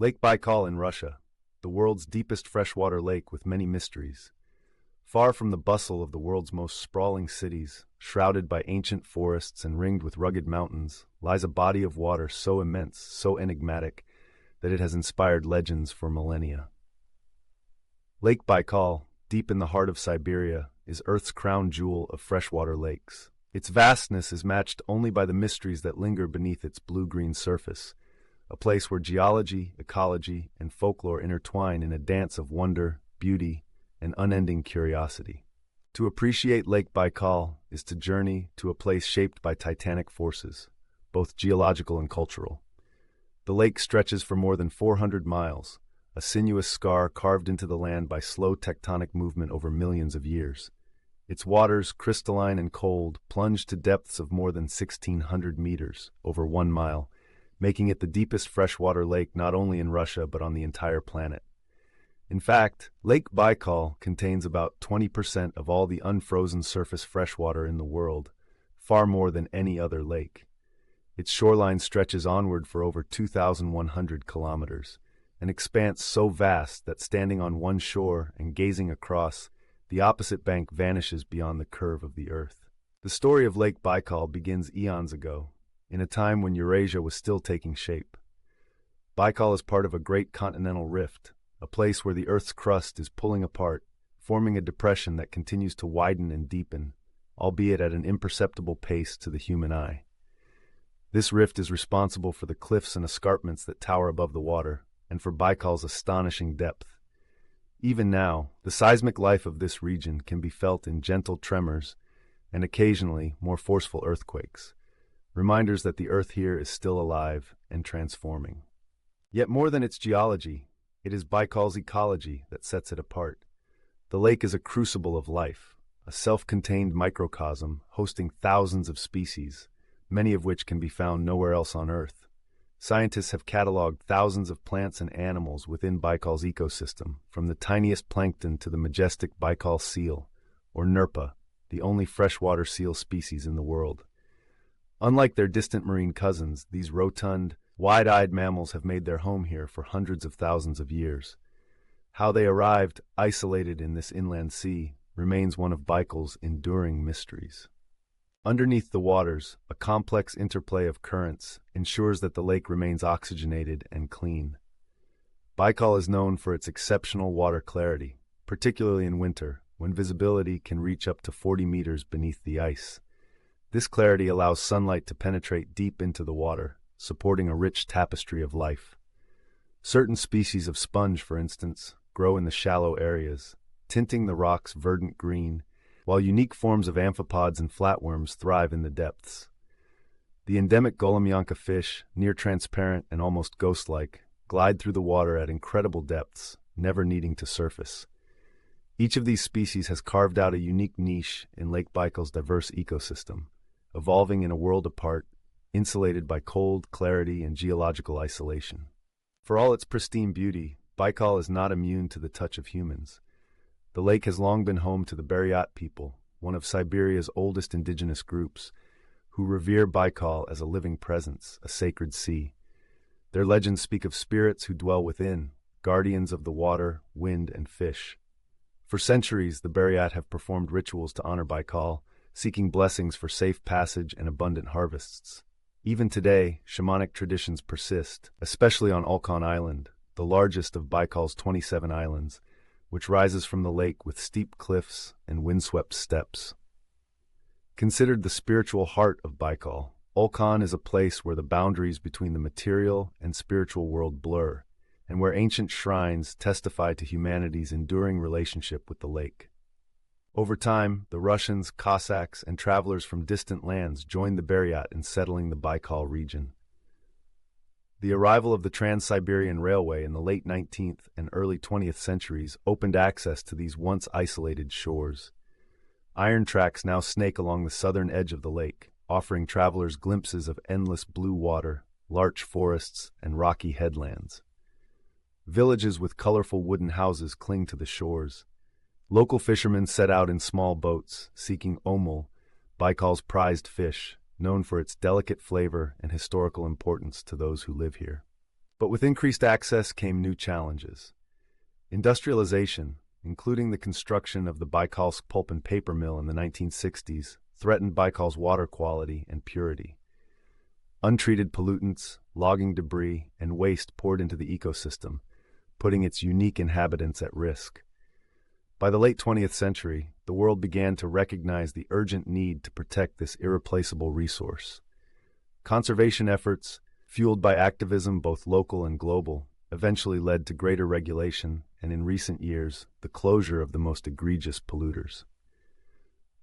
Lake Baikal in Russia, the world's deepest freshwater lake with many mysteries. Far from the bustle of the world's most sprawling cities, shrouded by ancient forests and ringed with rugged mountains, lies a body of water so immense, so enigmatic, that it has inspired legends for millennia. Lake Baikal, deep in the heart of Siberia, is Earth's crown jewel of freshwater lakes. Its vastness is matched only by the mysteries that linger beneath its blue-green surface, a place where geology, ecology, and folklore intertwine in a dance of wonder, beauty, and unending curiosity. To appreciate Lake Baikal is to journey to a place shaped by titanic forces, both geological and cultural. The lake stretches for more than 400 miles, a sinuous scar carved into the land by slow tectonic movement over millions of years. Its waters, crystalline and cold, plunge to depths of more than 1,600 meters, over 1 mile, making it the deepest freshwater lake not only in Russia but on the entire planet. In fact, Lake Baikal contains about 20% of all the unfrozen surface freshwater in the world, far more than any other lake. Its shoreline stretches onward for over 2,100 kilometers, an expanse so vast that standing on one shore and gazing across, the opposite bank vanishes beyond the curve of the earth. The story of Lake Baikal begins eons ago, in a time when Eurasia was still taking shape. Baikal is part of a great continental rift, a place where the Earth's crust is pulling apart, forming a depression that continues to widen and deepen, albeit at an imperceptible pace to the human eye. This rift is responsible for the cliffs and escarpments that tower above the water, and for Baikal's astonishing depth. Even now, the seismic life of this region can be felt in gentle tremors and occasionally more forceful earthquakes, reminders that the Earth here is still alive and transforming. Yet more than its geology, it is Baikal's ecology that sets it apart. The lake is a crucible of life, a self-contained microcosm hosting thousands of species, many of which can be found nowhere else on Earth. Scientists have cataloged thousands of plants and animals within Baikal's ecosystem, from the tiniest plankton to the majestic Baikal seal, or Nerpa, the only freshwater seal species in the world. Unlike their distant marine cousins, these rotund, wide-eyed mammals have made their home here for hundreds of thousands of years. How they arrived, isolated in this inland sea, remains one of Baikal's enduring mysteries. Underneath the waters, a complex interplay of currents ensures that the lake remains oxygenated and clean. Baikal is known for its exceptional water clarity, particularly in winter, when visibility can reach up to 40 meters beneath the ice. This clarity allows sunlight to penetrate deep into the water, supporting a rich tapestry of life. Certain species of sponge, for instance, grow in the shallow areas, tinting the rocks verdant green, while unique forms of amphipods and flatworms thrive in the depths. The endemic Golomyanka fish, near transparent and almost ghost-like, glide through the water at incredible depths, never needing to surface. Each of these species has carved out a unique niche in Lake Baikal's diverse ecosystem, evolving in a world apart, insulated by cold, clarity, and geological isolation. For all its pristine beauty, Baikal is not immune to the touch of humans. The lake has long been home to the Buryat people, one of Siberia's oldest indigenous groups, who revere Baikal as a living presence, a sacred sea. Their legends speak of spirits who dwell within, guardians of the water, wind, and fish. For centuries, the Buryat have performed rituals to honor Baikal, seeking blessings for safe passage and abundant harvests. Even today, shamanic traditions persist, especially on Olkhon Island, the largest of Baikal's 27 islands, which rises from the lake with steep cliffs and windswept steppes. Considered the spiritual heart of Baikal, Olkhon is a place where the boundaries between the material and spiritual world blur, and where ancient shrines testify to humanity's enduring relationship with the lake. Over time, the Russians, Cossacks, and travelers from distant lands joined the Buryat in settling the Baikal region. The arrival of the Trans-Siberian Railway in the late 19th and early 20th centuries opened access to these once isolated shores. Iron tracks now snake along the southern edge of the lake, offering travelers glimpses of endless blue water, larch forests, and rocky headlands. Villages with colorful wooden houses cling to the shores. Local fishermen set out in small boats, seeking omul, Baikal's prized fish, known for its delicate flavor and historical importance to those who live here. But with increased access came new challenges. Industrialization, including the construction of the Baikalsk pulp and paper mill in the 1960s, threatened Baikal's water quality and purity. Untreated pollutants, logging debris, and waste poured into the ecosystem, putting its unique inhabitants at risk. By the late 20th century, the world began to recognize the urgent need to protect this irreplaceable resource. Conservation efforts, fueled by activism both local and global, eventually led to greater regulation and, in recent years, the closure of the most egregious polluters.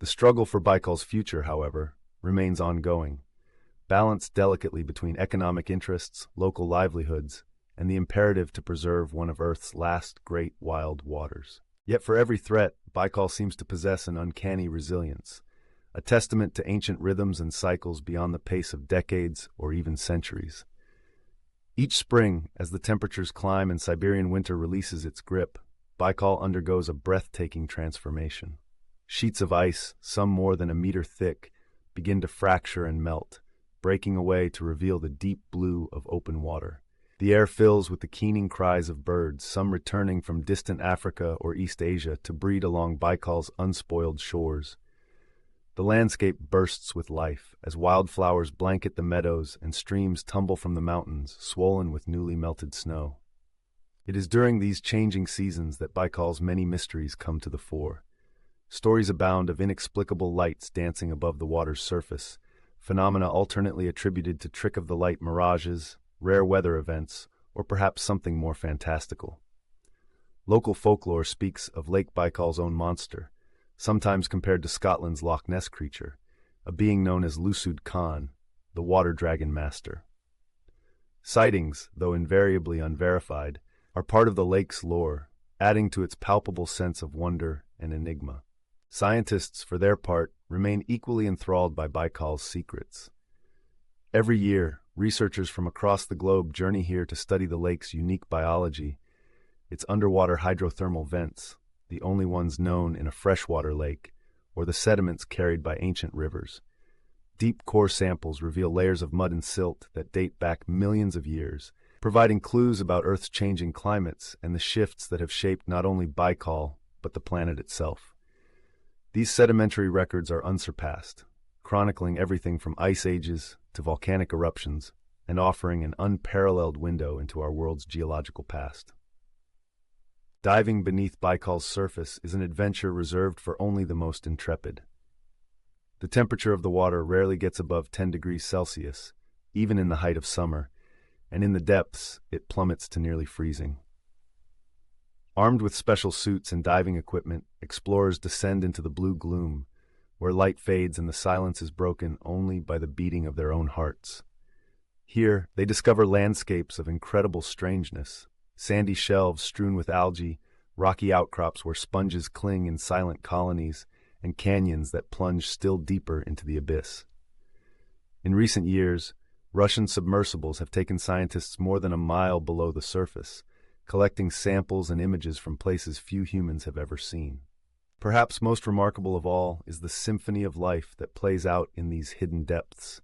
The struggle for Baikal's future, however, remains ongoing, balanced delicately between economic interests, local livelihoods, and the imperative to preserve one of Earth's last great wild waters. Yet for every threat, Baikal seems to possess an uncanny resilience, a testament to ancient rhythms and cycles beyond the pace of decades or even centuries. Each spring, as the temperatures climb and Siberian winter releases its grip, Baikal undergoes a breathtaking transformation. Sheets of ice, some more than a meter thick, begin to fracture and melt, breaking away to reveal the deep blue of open water. The air fills with the keening cries of birds, some returning from distant Africa or East Asia to breed along Baikal's unspoiled shores. The landscape bursts with life as wildflowers blanket the meadows and streams tumble from the mountains, swollen with newly melted snow. It is during these changing seasons that Baikal's many mysteries come to the fore. Stories abound of inexplicable lights dancing above the water's surface, phenomena alternately attributed to trick-of-the-light mirages, rare weather events, or perhaps something more fantastical. Local folklore speaks of Lake Baikal's own monster, sometimes compared to Scotland's Loch Ness creature, a being known as Lusud Khan, the water dragon master. Sightings, though invariably unverified, are part of the lake's lore, adding to its palpable sense of wonder and enigma. Scientists, for their part, remain equally enthralled by Baikal's secrets. Every year, researchers from across the globe journey here to study the lake's unique biology, its underwater hydrothermal vents, the only ones known in a freshwater lake, or the sediments carried by ancient rivers. Deep core samples reveal layers of mud and silt that date back millions of years, providing clues about Earth's changing climates and the shifts that have shaped not only Baikal, but the planet itself. These sedimentary records are unsurpassed, chronicling everything from ice ages to volcanic eruptions, and offering an unparalleled window into our world's geological past. Diving beneath Baikal's surface is an adventure reserved for only the most intrepid. The temperature of the water rarely gets above 10 degrees Celsius, even in the height of summer, and in the depths it plummets to nearly freezing. Armed with special suits and diving equipment, explorers descend into the blue gloom, where light fades and the silence is broken only by the beating of their own hearts. Here, they discover landscapes of incredible strangeness, sandy shelves strewn with algae, rocky outcrops where sponges cling in silent colonies, and canyons that plunge still deeper into the abyss. In recent years, Russian submersibles have taken scientists more than a mile below the surface, collecting samples and images from places few humans have ever seen. Perhaps most remarkable of all is the symphony of life that plays out in these hidden depths.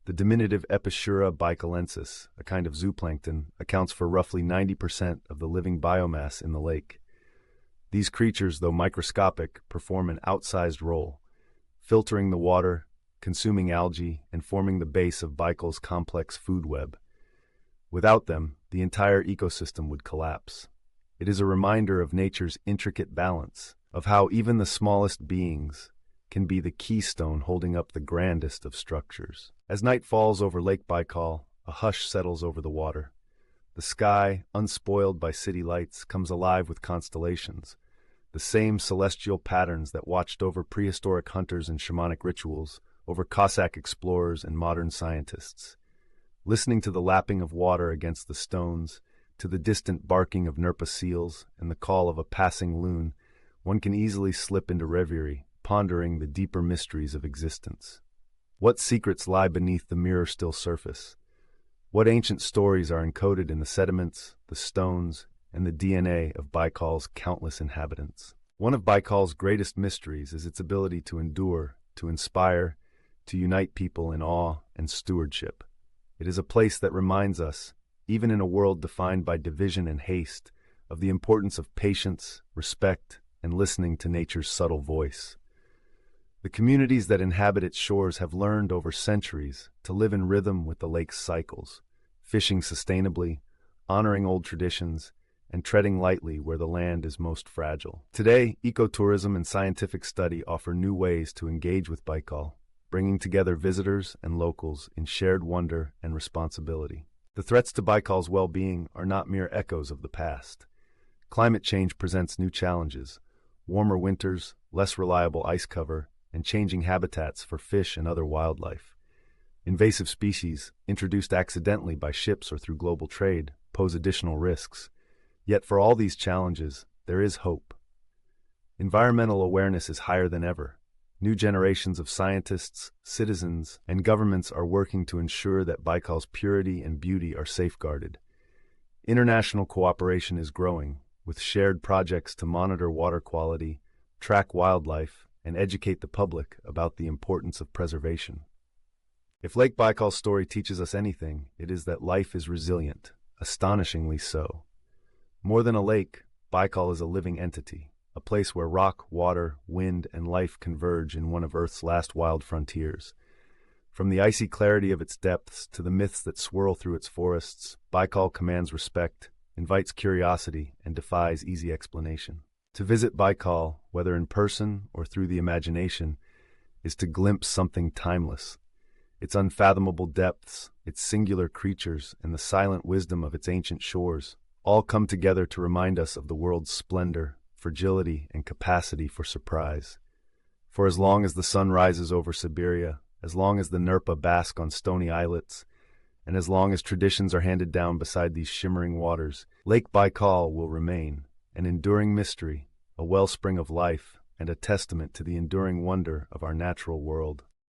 The diminutive Epischura baikalensis, a kind of zooplankton, accounts for roughly 90% of the living biomass in the lake. These creatures, though microscopic, perform an outsized role, filtering the water, consuming algae, and forming the base of Baikal's complex food web. Without them, the entire ecosystem would collapse. It is a reminder of nature's intricate balance, of how even the smallest beings can be the keystone holding up the grandest of structures. As night falls over Lake Baikal, a hush settles over the water. The sky, unspoiled by city lights, comes alive with constellations, the same celestial patterns that watched over prehistoric hunters and shamanic rituals, over Cossack explorers and modern scientists. Listening to the lapping of water against the stones, to the distant barking of Nerpa seals and the call of a passing loon, one can easily slip into reverie, pondering the deeper mysteries of existence. What secrets lie beneath the mirror-still surface? What ancient stories are encoded in the sediments, the stones, and the DNA of Baikal's countless inhabitants? One of Baikal's greatest mysteries is its ability to endure, to inspire, to unite people in awe and stewardship. It is a place that reminds us, even in a world defined by division and haste, of the importance of patience, respect, and listening to nature's subtle voice. The communities that inhabit its shores have learned over centuries to live in rhythm with the lake's cycles, fishing sustainably, honoring old traditions, and treading lightly where the land is most fragile. Today, ecotourism and scientific study offer new ways to engage with Baikal, bringing together visitors and locals in shared wonder and responsibility. The threats to Baikal's well-being are not mere echoes of the past. Climate change presents new challenges: warmer winters, less reliable ice cover, and changing habitats for fish and other wildlife. Invasive species, introduced accidentally by ships or through global trade, pose additional risks. Yet for all these challenges, there is hope. Environmental awareness is higher than ever. New generations of scientists, citizens, and governments are working to ensure that Baikal's purity and beauty are safeguarded. International cooperation is growing, with shared projects to monitor water quality, track wildlife, and educate the public about the importance of preservation. If Lake Baikal's story teaches us anything, it is that life is resilient, astonishingly so. More than a lake, Baikal is a living entity, a place where rock, water, wind, and life converge in one of Earth's last wild frontiers. From the icy clarity of its depths to the myths that swirl through its forests, Baikal commands respect, invites curiosity, and defies easy explanation. To visit Baikal, whether in person or through the imagination, is to glimpse something timeless. Its unfathomable depths, its singular creatures, and the silent wisdom of its ancient shores all come together to remind us of the world's splendor, fragility, and capacity for surprise. For as long as the sun rises over Siberia, as long as the Nerpa bask on stony islets, and as long as traditions are handed down beside these shimmering waters, Lake Baikal will remain, an enduring mystery, a wellspring of life, and a testament to the enduring wonder of our natural world.